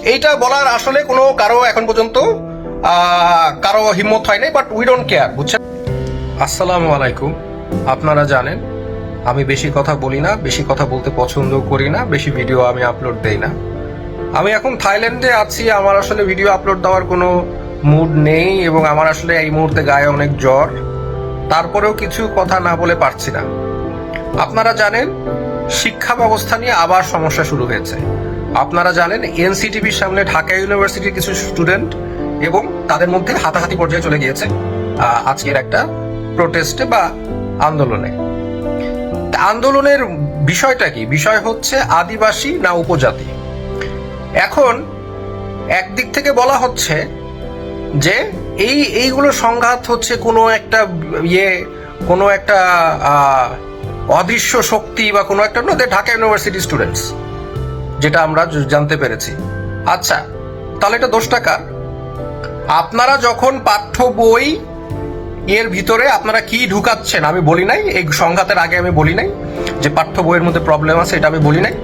এইটা বলার আসলে কোনো কারো এখন পর্যন্ত কারো হিম্মত হয় নাই, বাট উই ডোন্ট কেয়ার, বুঝছেন? আসসালামু আলাইকুম। আপনারা জানেন আমি বেশি কথা বলি না, বেশি কথা বলতে পছন্দ করি না, বেশি ভিডিও আমি আপলোড দেই না। আমি এখন থাইল্যান্ডে আছি, আমার আসলে ভিডিও আপলোড দেওয়ার কোনো মুড নেই এবং আমার আসলে এই মুহূর্তে গায়ে অনেক জ্বর, তারপরেও কিছু কথা না বলে পারছি না। আপনারা জানেন শিক্ষা ব্যবস্থা নিয়ে আবার সমস্যা শুরু হয়েছে। আপনারা জানেন এনসিটিভির সামনে ঢাকা ইউনিভার্সিটির কিছু স্টুডেন্ট এবং তাদের মধ্যে হাতাহাতি পর্যায়ে চলে গিয়েছে আজকের একটা প্রোটেস্টে বা আন্দোলনে। আন্দোলনের বিষয়টা কি? বিষয় হচ্ছে আদিবাসী না উপজাতি। এখন একদিক থেকে বলা হচ্ছে যে এইগুলো সংঘাত হচ্ছে কোনো একটা অদৃশ্য শক্তি বা কোনো একটা ঢাকা ইউনিভার্সিটি স্টুডেন্টস, যেটা আমরা জানতে পেরেছি। আচ্ছা, তাহলে এটা দোষটা কার? আপনারা যখন পাঠ্য বই এর ভিতরে আপনারা কি ঢুকাচ্ছেন আমি বলি নাই, এই সংঘাতের আগে আমি বলি নাই যে পাঠ্য বইয়ের মধ্যে প্রবলেম আছে, এটা আমি বলি নাই,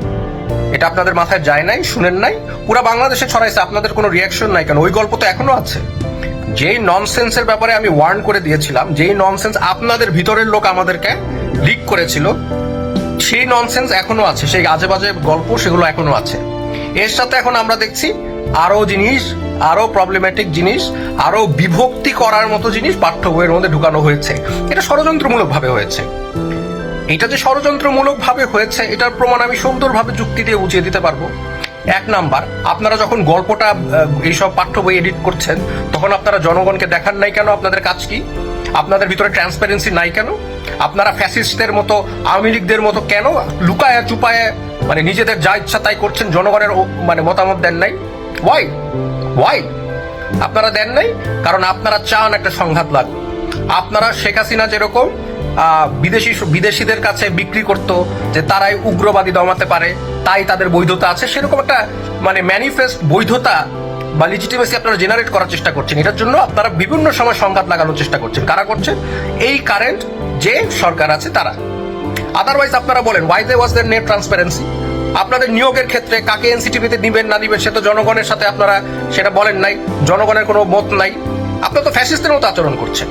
এটা আপনাদের মাথায় যায় নাই, শুনেন নাই, পুরো বাংলাদেশে ছড়াইছে, আপনাদের কোনো রিয়াকশন নাই কেন? ওই গল্প তো এখনো আছে। যেই ননসেন্সের ব্যাপারে আমি ওয়ার্ন করে দিয়েছিলাম, যেই ননসেন্স আপনাদের ভিতরের লোক আমাদেরকে লিক করেছিল, সেই ননসেন্স এখনো আছে, সেই আজে বাজে গল্প সেগুলো এখনো আছে। এর সাথে এখন আমরা দেখছি আরো জিনিস, আরো প্রবলেমেটিক জিনিস, আরো বিভক্তি করার মতো জিনিস পাঠ্য বইয়ের মধ্যে ঢুকানো হয়েছে। এটা ষড়যন্ত্রমূলক ভাবে হয়েছে। এটা যে ষড়যন্ত্রমূলক ভাবে হয়েছে এটার প্রমাণ আমি সুন্দরভাবে যুক্তি দিয়ে বুঝিয়ে দিতে পারবো। এক নাম্বার, আপনারা যখন গল্পটা এইসব পাঠ্য বই এডিট করছেন তখন আপনারা জনগণকে দেখান নাই কেন আপনাদের কাজ কি? আপনাদের ভিতরে ট্রান্সপারেন্সি নাই কেন? আপনারা ফ্যাসিস্টদের মতো, আওয়ামী লীগদের মতো কেন লুকায়া চুপায়া মানে নিজেদের যা ইচ্ছা তাই করছেন, জনগণের মানে মতামত দেন নাই? ওয়াই আপনারা দেন নাই? কারণ আপনারা চান একটা সংঘাত লাগুক। আপনারা শেখ হাসিনা যেরকম বিদেশিদের কাছে বিক্রি করতো যে তারাই উগ্রবাদী দমাতে পারে, তাই তাদের বৈধতা আছে, সেরকম একটা মানে ম্যানিফেস্ট বৈধতা বা লিজিটিমেসি আপনারা জেনারেট করার চেষ্টা করছেন। এটার জন্য আপনারা বিভিন্ন সময় সংঘাত লাগানোর চেষ্টা করছেন। কারা করছেন? এই কারেন্ট যে সরকার আছে তারা। আদারওয়াইজ আপনারা বলেন why they was there net transparency? আপনাদের নিয়োগের ক্ষেত্রে কাকে এনসিটিভিতে নিবেন না নিবেন সে তো জনগণের সাথে আপনারা সেটা বলেন নাই, জনগণের কোনো মত নাই। আপনারা তো ফ্যাসিস্টের মতো আচরণ করছেন।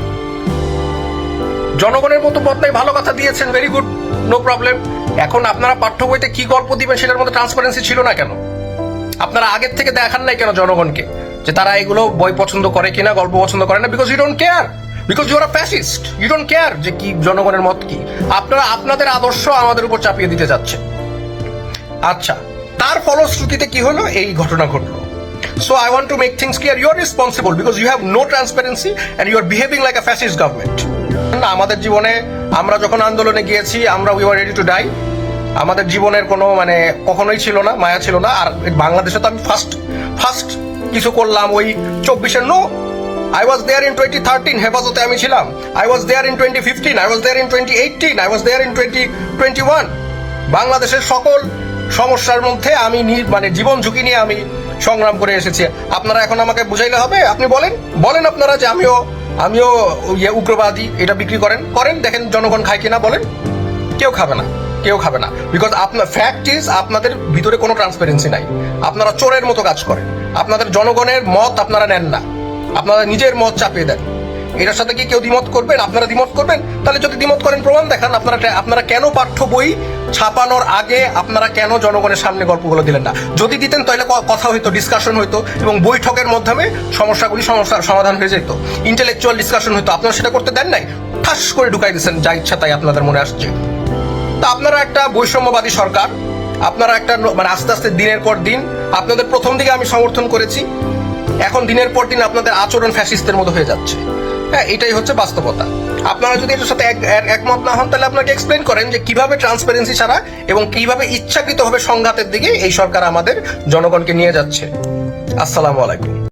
জনগণের মতো মত নাই, ভালো কথা দিয়েছেন, ভেরি গুড, নো প্রবলেম। এখন আপনারা পাঠ্য বইতে কি গল্প দিবেন সেটার মধ্যে ট্রান্সপারেন্সি ছিল না কেন? আপনারা আগের থেকে দেখান নাই কেন জনগণকে যে তারা এগুলো বই পছন্দ করে কিনা, গল্প পছন্দ করে না? Because you don't care, because you are a fascist, you don't care যে কি জনগণের মত কি। আপনারা আপনাদের আদর্শ আমাদের উপর চাপিয়ে দিতে যাচ্ছেন। আচ্ছা, তার ফলশ্রুতিতে কি হলো? এই ঘটনা ঘটলো। So I want to make things clear. You are responsible because you have no transparency and you are behaving like a fascist government. আমাদের জীবনে আমরা যখন আন্দোলনে গিয়েছি আমরা we were ready to die. আমাদের জীবনের কোনো মানে কখনোই ছিল না, মায়া ছিল না। আর বাংলাদেশে তো আমি ফার্স্ট কিছু করলাম ওই 24-এর। No, I was there in 2013, হেফাজতে আমি ছিলাম। I was there in 2015, I was there in 2018, I was there in 2021. বাংলাদেশের সকল সমস্যার মধ্যে আমি মানে জীবন ঝুঁকি নিয়ে আমি সংগ্রাম করে এসেছি। আপনারা এখন আমাকে বুঝাইলে হবে? আপনি বলেন আপনারা যে আমিও উগ্রবাদী, এটা বিক্রি করেন, দেখেন জনগণ খায় কিনা। বলেন, কেউ খাবে না, বিকজ আপনার ফ্যাক্ট ইজ আপনাদের ভিতরে কোনো ট্রান্সপারেন্সি নাই। আপনারা চোরের মতো কাজ করেন। আপনাদের জনগণের মত আপনারা নেন না, আপনারা নিজের মত চাপিয়ে দেন। এটার সাথে কি কেউ দ্বিমত করবেন? আপনারা দ্বিমত করবেন? তাহলে যদি দ্বিমত করেন প্রমাণ দেখান। আপনারা কেন পাঠ্য বই ছাপানোর আগে আপনারা কেন জনগণের সামনে গল্পগুলো দিলেন না? যদি দিতেন তাহলে কথা হইতো, ডিসকাশন হইতো এবং বৈঠকের মাধ্যমে সমস্যার সমাধান হয়ে যেত, ইন্টেলেকচুয়াল ডিসকাশন হইতো। আপনারা সেটা করতে দেন নাই, ঠাস করে ঢুকাই দিচ্ছেন যা ইচ্ছা তাই আপনাদের মনে আসছে। তা আপনারা একটা বৈষম্যবাদী সরকার, আপনারা একটা মানে আস্তে আস্তে দিনের পর দিন, আপনাদের প্রথম দিকে আমি সমর্থন করেছি, এখন দিনের পর দিন আপনাদের আচরণ ফ্যাসিস্টের মতো হয়ে যাচ্ছে। হ্যাঁ, এটাই হচ্ছে বাস্তবতা। আপনারা যদি এটার সাথে একমত না হন তাহলে আপনাকে এক্সপ্লেন করেন যে কিভাবে ট্রান্সপারেন্সি ছাড়া এবং কিভাবে ইচ্ছাকৃতভাবে সংঘাতের দিকে এই সরকার আমাদের জনগণকে নিয়ে যাচ্ছে। আসসালামু আলাইকুম।